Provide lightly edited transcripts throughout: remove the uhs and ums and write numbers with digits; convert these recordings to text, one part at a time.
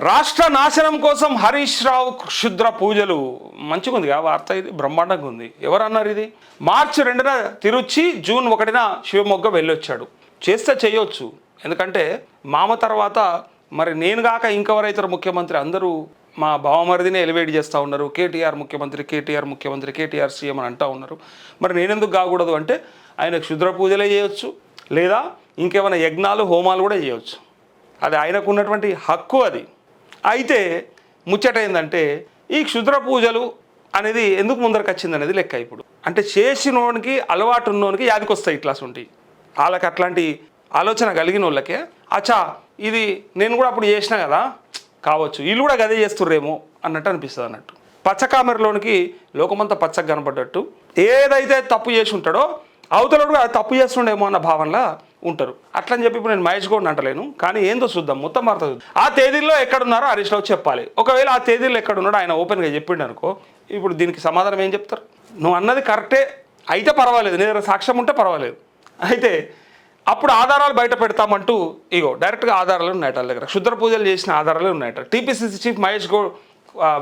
రాష్ట్ర నాశనం కోసం హరీష్ రావు క్షుద్ర పూజలు. మంచిగా ఉంది ఆ వార్త, ఇది బ్రహ్మాండంగా ఉంది. ఎవరన్నారు ఇది? మార్చి 2న తిరుచి, జూన్ 1న శివమొగ్గ వెళ్ళొచ్చాడు. చేస్తే చేయొచ్చు, ఎందుకంటే మామ తర్వాత మరి నేను కాక ఇంకెవరైతారు ముఖ్యమంత్రి? అందరూ మా బావమరిదినే ఎలివేట్ చేస్తూ ఉన్నారు. కేటీఆర్ ముఖ్యమంత్రి, కేటీఆర్ ముఖ్యమంత్రి, కేటీఆర్ సీఎం అని అంటూ ఉన్నారు. మరి నేనెందుకు కాకూడదు అంటే ఆయన క్షుద్ర పూజలే చేయొచ్చు, లేదా ఇంకేమైనా యజ్ఞాలు హోమాలు కూడా చేయవచ్చు. అది ఆయనకు ఉన్నటువంటి హక్కు. అది అయితే ముచ్చట ఏంటంటే ఈ క్షుద్ర పూజలు అనేది ఎందుకు ముందరకు వచ్చింది అనేది లెక్క. ఇప్పుడు అంటే చేసినోనికి అలవాటు ఉన్నోనికి యాదికొస్తాయి ఇట్లాస్ ఉంటాయి. వాళ్ళకి అట్లాంటి ఆలోచన కలిగిన వాళ్ళకే అచ్చా ఇది నేను కూడా అప్పుడు చేసినా కదా కావచ్చు, వీళ్ళు కూడా గదే చేస్తుర్రేమో అన్నట్టు అనిపిస్తుంది. అన్నట్టు పచ్చకామెరలోనికి లోకమంతా పచ్చగా కనపడ్డట్టు ఏదైతే తప్పు చేసి ఉంటాడో అవతలడు కూడా తప్పు చేస్తుండేమో అన్న భావనలో ఉంటారు. అట్లని చెప్పి ఇప్పుడు నేను మహేష్ గౌడ్ని అంటలేను, కానీ ఏందో చూద్దాం, మొత్తం మారుతుంది. ఆ తేదీల్లో ఎక్కడున్నారో హరీష్ రావు చెప్పాలి. ఒకవేళ ఆ తేదీల్లో ఎక్కడున్నాడో ఆయన ఓపెన్గా చెప్పిండు అనుకో, ఇప్పుడు దీనికి సమాధానం ఏం చెప్తారు? నువ్వు అన్నది కరెక్టే అయితే పర్వాలేదు, నీ దగ్గర సాక్ష్యం ఉంటే పర్వాలేదు, అయితే అప్పుడు ఆధారాలు బయట పెడతామంటూ ఇగో డైరెక్ట్గా ఆధారాలు ఉన్నాయట వాళ్ళ దగ్గర. క్షుద్ర పూజలు చేసిన ఆధారాలు ఉన్నాయట. టీపీసీసీ చీఫ్ మహేష్ గౌడ్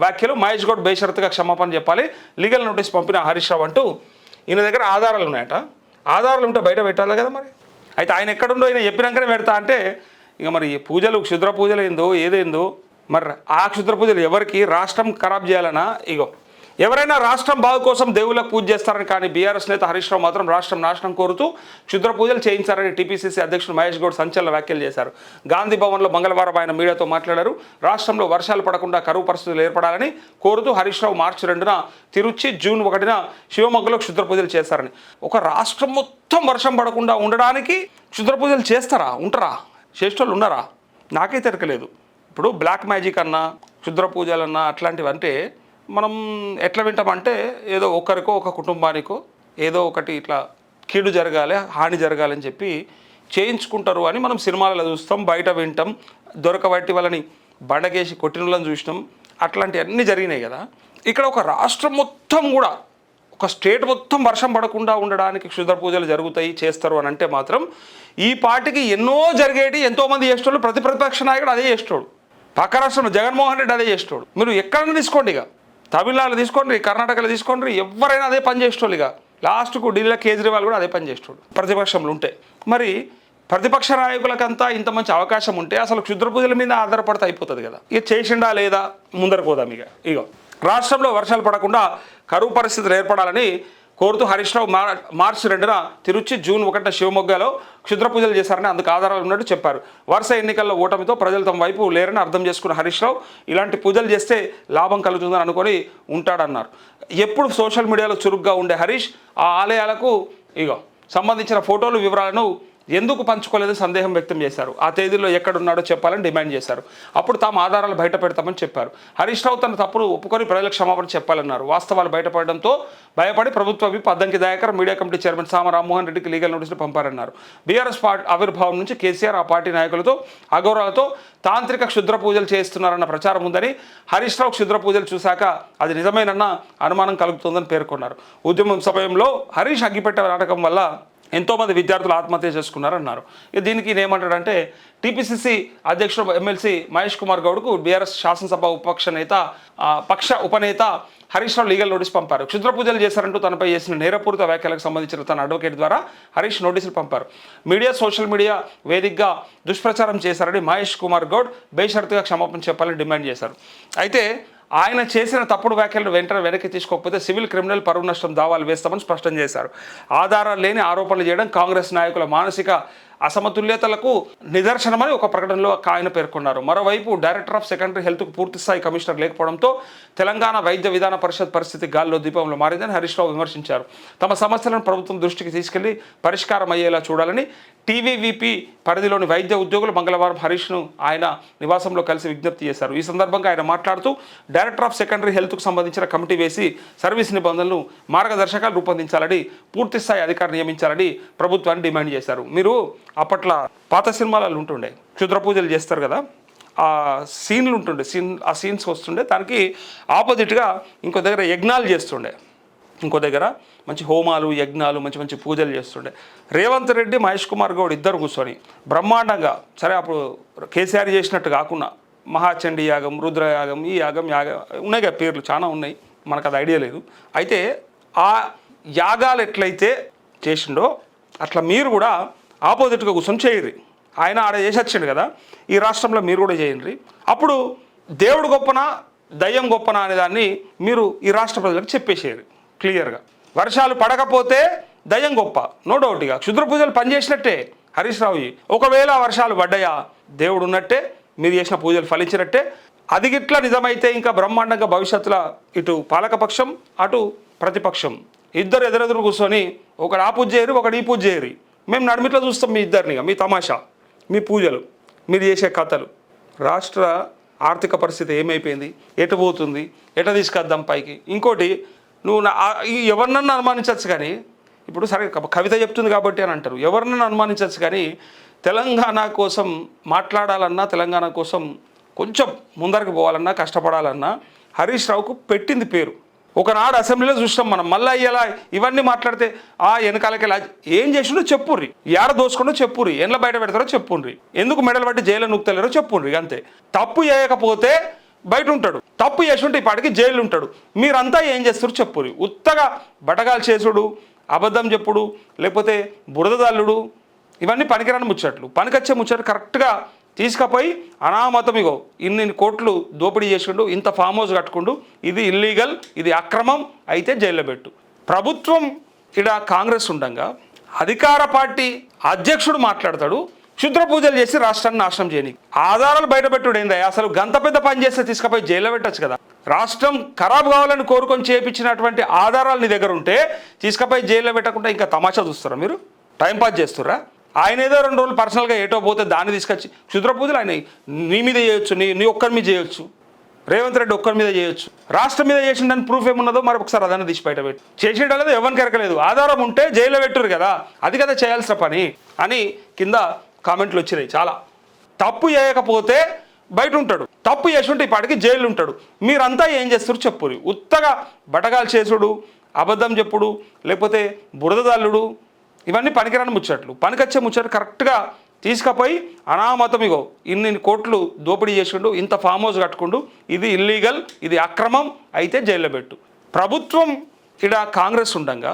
వ్యాఖ్యలు, మహేష్ గౌడ్ బేషరతుగా క్షమాపణ చెప్పాలి, లీగల్ నోటీస్ పంపిన హరీష్ రావు అంటూ ఈయన దగ్గర ఆధారాలు ఉన్నాయట. ఆధారాలు ఉంటే బయట పెట్టాలి కదా మరి. అయితే ఆయన ఎక్కడుండో ఆయన చెప్పినాకనే పెడతా అంటే ఇక మరి పూజలు క్షుద్ర పూజలు ఏందో ఏదేందో మరి ఆ క్షుద్ర పూజలు ఎవరికి? రాష్ట్రం ఖరాబ్ చేయాలనా? ఇగో ఎవరైనా రాష్ట్రం బాగు కోసం దేవుళ్ళకు పూజ చేస్తారని, కానీ బీఆర్ఎస్ నేత హరీష్ రావు మాత్రం రాష్ట్రం నాశనం కోరుతూ క్షుద్ర పూజలు చేయించారని టీపీసీసీ అధ్యక్షుడు మహేష్ గౌడ్ సంచలన వ్యాఖ్యలు చేశారు. గాంధీ భవన్లో మంగళవారం ఆయన మీడియాతో మాట్లాడారు. రాష్ట్రంలో వర్షాలు పడకుండా కరువు పరిస్థితులు ఏర్పడాలని కోరుతూ హరీష్ రావు మార్చి 2న తిరుచి, జూన్ 1న శివమొగ్గలో క్షుద్ర పూజలు చేశారని. ఒక రాష్ట్రం మొత్తం వర్షం పడకుండా ఉండడానికి క్షుద్ర పూజలు చేస్తారా? ఉంటారా? చేసేటోళ్ళు ఉన్నారా? నాకైతే ఎరకలేదు. ఇప్పుడు బ్లాక్ మ్యాజిక్ అన్నా క్షుద్ర పూజలన్నా అట్లాంటివంటే మనం ఎట్లా వింటామంటే ఏదో ఒకరికో ఒక కుటుంబానికో ఏదో ఒకటి ఇట్లా కీడు జరగాలి, హాని జరగాలని చెప్పి చేయించుకుంటారు అని మనం సినిమాలలో చూస్తాం, బయట వింటాం. దొరకబట్టి వాళ్ళని బండకేసి కొట్టిన వాళ్ళని చూసినాం. అట్లాంటివన్నీ జరిగినాయి కదా. ఇక్కడ ఒక రాష్ట్రం మొత్తం కూడా, ఒక స్టేట్ మొత్తం వర్షం పడకుండా ఉండడానికి క్షుద్ర పూజలు జరుగుతాయి, చేస్తారు అని అంటే మాత్రం ఈ పార్టీకి ఎన్నో జరిగేటి ఎంతోమంది చేసేటోళ్ళు. ప్రతిపక్ష నాయకుడు అదే చేసేటోడు. పక్క రాష్ట్రంలో జగన్మోహన్ రెడ్డి అదే చేసేటోడు. మీరు ఎక్కడైనా తీసుకోండి, ఇక తమిళనాడులో తీసుకోండి, కర్ణాటకలో తీసుకోండి, ఎవరైనా అదే పని చేసేటోళ్ళు. ఇక లాస్ట్కు ఢిల్లీలో కేజ్రీవాల్ కూడా అదే పని చేసేటోడు ప్రతిపక్షంలో ఉంటే. మరి ప్రతిపక్ష నాయకులకంతా ఇంత మంచి అవకాశం ఉంటే అసలు క్షుద్ర పూజల మీద ఆధారపడితే అయిపోతుంది కదా. ఇక చేసిండా లేదా ముందరకు పోదాం. ఇగో రాష్ట్రంలో వర్షాలు పడకుండా కరువు పరిస్థితులు ఏర్పడాలని కోరుతూ హరీష్ రావు మార్చి 2న తిరుచి, జూన్ 1న శివమొగ్గలో క్షుద్ర పూజలు చేశారని అందుకు ఆధారాలు ఉన్నట్టు చెప్పారు. వరుస ఎన్నికల్లో ఓటమితో ప్రజలు తమ వైపు లేరని అర్థం చేసుకున్న హరీష్ రావు ఇలాంటి పూజలు చేస్తే లాభం కలుగుతుందని అనుకొని ఉంటాడన్నారు. ఎప్పుడు సోషల్ మీడియాలో చురుగ్గా ఉండే హరీష్ ఆ ఆలయాలకు సంబంధించిన ఫోటోలు, వివరాలను ఎందుకు పంచుకోలేదని సందేహం వ్యక్తం చేశారు. ఆ తేదీలో ఎక్కడున్నాడో చెప్పాలని డిమాండ్ చేశారు. అప్పుడు తాము ఆధారాలు బయట పెడతామని చెప్పారు. హరీష్ రావు తన తప్పును ఒప్పుకొని ప్రజలకు క్షమాపణ చెప్పాలన్నారు. వాస్తవాలు బయటపడడంతో భయపడి ప్రభుత్వ whip Addanki Dayakar media committee chairman సామ రామ్మోహన్ రెడ్డికి లీగల్ నోటీసులు పంపారన్నారు. బీఆర్ఎస్ పార్టీ ఆవిర్భావం నుంచి కేసీఆర్ ఆ పార్టీ నాయకులతో అఘోరాలతో తాంత్రిక క్షుద్ర పూజలు చేస్తున్నారన్న ప్రచారం ఉందని, హరీష్ రావు క్షుద్ర పూజలు చూశాక అది నిజమేనన్న అనుమానం కలుగుతుందని పేర్కొన్నారు. ఉద్యమం సమయంలో హరీష్ అగ్గిపెట్టే నాటకం వల్ల ఎంతోమంది విద్యార్థులు ఆత్మహత్య చేసుకున్నారన్నారు. దీనికి ఏమంటాడంటే టీపీసీసీ అధ్యక్షుడు ఎమ్మెల్సీ మహేష్ కుమార్ గౌడ్కు బీఆర్ఎస్ శాసనసభ పక్ష ఉపనేత హరీష్ రావు లీగల్ నోటీస్ పంపారు. క్షుద్ర పూజలు చేశారంటూ తనపై చేసిన నేరపూరిత వ్యాఖ్యలకు సంబంధించిన తన అడ్వకేట్ ద్వారా హరీష్ నోటీసులు పంపారు. సోషల్ మీడియా వేదికగా దుష్ప్రచారం చేశారని మహేష్ కుమార్ గౌడ్ బేషరతుగా క్షమాపణ చెప్పాలని డిమాండ్ చేశారు. అయితే ఆయన చేసిన తప్పుడు వ్యాఖ్యలను వెంటనే వెనక్కి తీసుకోకపోతే సివిల్, క్రిమినల్, పరువు నష్టం దావాలు వేస్తామని స్పష్టం చేశారు. ఆధారాలు లేని ఆరోపణలు చేయడం కాంగ్రెస్ నాయకుల మానసిక అసమతుల్యతలకు నిదర్శనమని ఒక ప్రకటనలో ఆయన పేర్కొన్నారు. మరోవైపు డైరెక్టర్ ఆఫ్ సెకండరీ హెల్త్కు పూర్తిస్థాయి కమిషనర్ లేకపోవడంతో తెలంగాణ వైద్య విధాన పరిషత్ పరిస్థితి గాల్లో దీపంలో మారిందని హరీష్ రావు విమర్శించారు. తమ సమస్యలను ప్రభుత్వం దృష్టికి తీసుకెళ్లి పరిష్కారం అయ్యేలా చూడాలని టీవీవీపీ పరిధిలోని వైద్య ఉద్యోగులు మంగళవారం హరీష్ను ఆయన నివాసంలో కలిసి విజ్ఞప్తి చేశారు. ఈ సందర్భంగా ఆయన మాట్లాడుతూ డైరెక్టర్ ఆఫ్ సెకండరీ హెల్త్కు సంబంధించిన కమిటీ వేసి సర్వీస్ నిబంధనలు, మార్గదర్శకాలు రూపొందించాలని, పూర్తిస్థాయి అధికారి నియమించాలని ప్రభుత్వాన్ని డిమాండ్ చేశారు. మీరు అప్పట్లో పాత సినిమాలలో ఉంటుండే క్షుద్ర పూజలు చేస్తారు కదా, ఆ సీన్లు ఉంటుండే, ఆ సీన్స్ వస్తుండే. దానికి ఆపోజిట్గా ఇంకో దగ్గర యజ్ఞాలు చేస్తుండే, ఇంకో దగ్గర మంచి హోమాలు, యజ్ఞాలు, మంచి మంచి పూజలు చేస్తుండే. రేవంత్ రెడ్డి, మహేష్ కుమార్ గౌడ్ ఇద్దరు కూర్చొని బ్రహ్మాండంగా, సరే అప్పుడు కేసీఆర్ చేసినట్టు కాకుండా మహాచండీ యాగం, రుద్రయాగం, ఈ యాగం ఉన్నాయి కదా పేర్లు చాలా ఉన్నాయి, మనకు అది ఐడియా లేదు. అయితే ఆ యాగాలు ఎట్లయితే చేసిండో అట్లా మీరు కూడా ఆపోజిట్గా కూర్చొని చేయరు. ఆయన ఆడ చేసి వచ్చిండు కదా, ఈ రాష్ట్రంలో మీరు కూడా చేయండి. అప్పుడు దేవుడు గొప్పనా దయ్యం గొప్పనా అనే దాన్ని మీరు ఈ రాష్ట్ర ప్రజలకు చెప్పేసేయారు క్లియర్గా. వర్షాలు పడకపోతే దయ్యం గొప్ప, నో డౌట్గా క్షుద్ర పూజలు పనిచేసినట్టే హరీష్ రావుజీ. ఒకవేళ వర్షాలు పడ్డాయా దేవుడు ఉన్నట్టే, మీరు చేసిన పూజలు ఫలించినట్టే. అది గిట్లా నిజమైతే ఇంకా బ్రహ్మాండంగా భవిష్యత్తులో ఇటు పాలకపక్షం అటు ప్రతిపక్షం ఇద్దరు ఎదురెదురు కూర్చొని ఒకడు ఆ పూజ చేయరు, ఒకడు ఈ పూజ చేయరు. మేము నడిమిట్లో చూస్తాం మీ ఇద్దరినిగా, మీ తమాషా, మీ పూజలు, మీరు చేసే కథలు. రాష్ట్ర ఆర్థిక పరిస్థితి ఏమైపోయింది, ఎటు పోతుంది, ఎట తీసుకొద్దాం పైకి. ఇంకోటి నువ్వు ఎవరినన్నా అనుమానించవచ్చు కానీ, ఇప్పుడు సరే కవిత చెప్తుంది కాబట్టి అని అంటారు, ఎవరినన్నా అనుమానించవచ్చు కానీ తెలంగాణ కోసం మాట్లాడాలన్నా, తెలంగాణ కోసం కొంచెం ముందరకు పోవాలన్నా, కష్టపడాలన్నా హరీష్ రావుకు పెట్టింది పేరు. ఒకనాడు అసెంబ్లీలో చూసినాం మనం. మళ్ళీ ఇలా ఇవన్నీ మాట్లాడితే వెనకాలకి ఏం చేసిండో చెప్పుర్రి, ఏడ దోసుకుండో చెప్పుర్రి, ఎండ్ల బయట పెడతారో చెప్పుండ్రి, ఎందుకు మెడలు పట్టి జైలు నూకుతలేరో చెప్పుండ్రి. అంతే. తప్పు చేయకపోతే బయట ఉంటాడు, తప్పు చేసుంటే ఇప్పటికి జైలు ఉంటాడు. మీరంతా ఏం చేస్తారు చెప్పుర్రి. ఉత్తగా బటగాలు చేసుడు, అబద్ధం చెప్పుడు, లేకపోతే బురదదల్లుడు, ఇవన్నీ పనికిరాని ముచ్చట్లు. పనికొచ్చే ముచ్చట్లు కరెక్ట్గా తీసుకుపోయి అనామతం ఇగో ఇన్ని కోట్లు దోపిడీ చేసిండు, ఇంత ఫామ్ హౌస్ కట్టుకుండు, ఇది ఇల్లీగల్, ఇది అక్రమం, అయితే జైల్లో పెట్టు. ప్రభుత్వం ఇక్కడ కాంగ్రెస్ ఉండగా అధికార పార్టీ అధ్యక్షుడు మాట్లాడతాడు క్షుద్ర పూజలు చేసి రాష్ట్రాన్ని నాశనం చేయని. ఆధారాలు బయటపెట్టుడు ఏందా? అసలు గంత పెద్ద పని చేస్తే తీసుకుపోయి జైల్లో పెట్టచ్చు కదా. రాష్ట్రం ఖరాబ్ కావాలని కోరుకొని చేయించినటువంటి ఆధారాలు నీ దగ్గర ఉంటే తీసుకుపోయి జైల్లో పెట్టకుండా ఇంకా తమాషా చూస్తారా మీరు? టైంపాస్ చేస్తురా? ఆయన ఏదో 2 రోజులు పర్సనల్గా ఏటో పోతే దాన్ని తీసుకొచ్చి క్షుద్ర పూజలు ఆయన నీ మీద చేయొచ్చు, నీ ఒక్కరి మీద చేయొచ్చు, రేవంత్ రెడ్డి ఒక్కరి మీద చేయొచ్చు. రాష్ట్రం మీద చేసిండని ప్రూఫ్ ఏమున్నదో మరి ఒకసారి అదన్నీ తీసి బయట పెట్టి. చేసిండో లేదో ఎవరికి ఎరకలేదు, ఆధారం ఉంటే జైల్లో పెట్టురు కదా, అది కదా చేయాల్సిన పని అని కింద కామెంట్లు వచ్చినాయి చాలా. తప్పు చేయకపోతే బయట ఉంటాడు, తప్పు చేసుంటే ఇప్పటికి జైలు ఉంటాడు. మీరంతా ఏం చేస్తారు చెప్పుర్రి. ఉత్తగా బటగాలు చేసుడు, అబద్ధం చెప్పుడు, లేకపోతే బురదదల్లుడు, ఇవన్నీ పనికిరాని ముచ్చట్లు. పనికొచ్చే ముచ్చట్లు కరెక్ట్గా తీసుకుపోయి అనామతం ఇగో ఇన్ని కోట్లు దోపిడీ చేసిండు, ఇంత ఫామ్ హౌస్ కట్టుకుండు, ఇది ఇల్లీగల్, ఇది అక్రమం, అయితే జైల్లో పెట్టు. ప్రభుత్వం ఇక్కడ కాంగ్రెస్ ఉండగా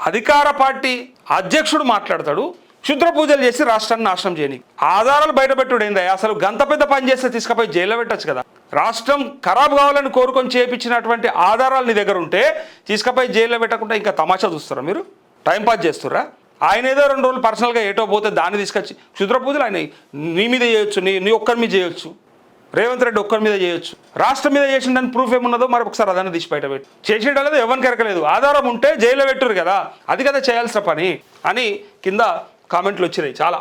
అధికార పార్టీ అధ్యక్షుడు మాట్లాడతాడు క్షుద్ర పూజలు చేసి రాష్ట్రాన్ని నాశనం చేయని. ఆధారాలు బయటపెట్టుడు ఏందా? అసలు గంత పెద్ద పని చేస్తే తీసుకుపోయి జైల్లో పెట్టచ్చు కదా. రాష్ట్రం ఖరాబ్ కావాలని కోరుకొని చేయించినటువంటి ఆధారాలు నీ దగ్గర ఉంటే తీసుకుపోయి జైల్లో పెట్టకుండా ఇంకా తమాషా చూస్తారా మీరు? టైంపాస్ చేస్తురా? ఆయన ఏదో 2 రోజులు పర్సనల్గా ఏటో పోతే దాన్ని తీసుకొచ్చి క్షుద్ర పూజలు ఆయన నీ మీద చేయొచ్చు, నీ ఒక్కరి మీద చేయొచ్చు, రేవంత్ రెడ్డి ఒక్కరి మీద చేయొచ్చు. రాష్ట్రం మీద చేసిండని ప్రూఫ్ ఏమున్నదో మరి ఒకసారి అదన్నీ తీసి బయట పెట్టి. చేసిండో లేదో ఎవరికి ఎరకలేదు, ఆధారం ఉంటే జైల్లో పెట్టురు కదా, అది కదా చేయాల్సిన పని అని కింద కామెంట్లు వచ్చినాయి చాలా.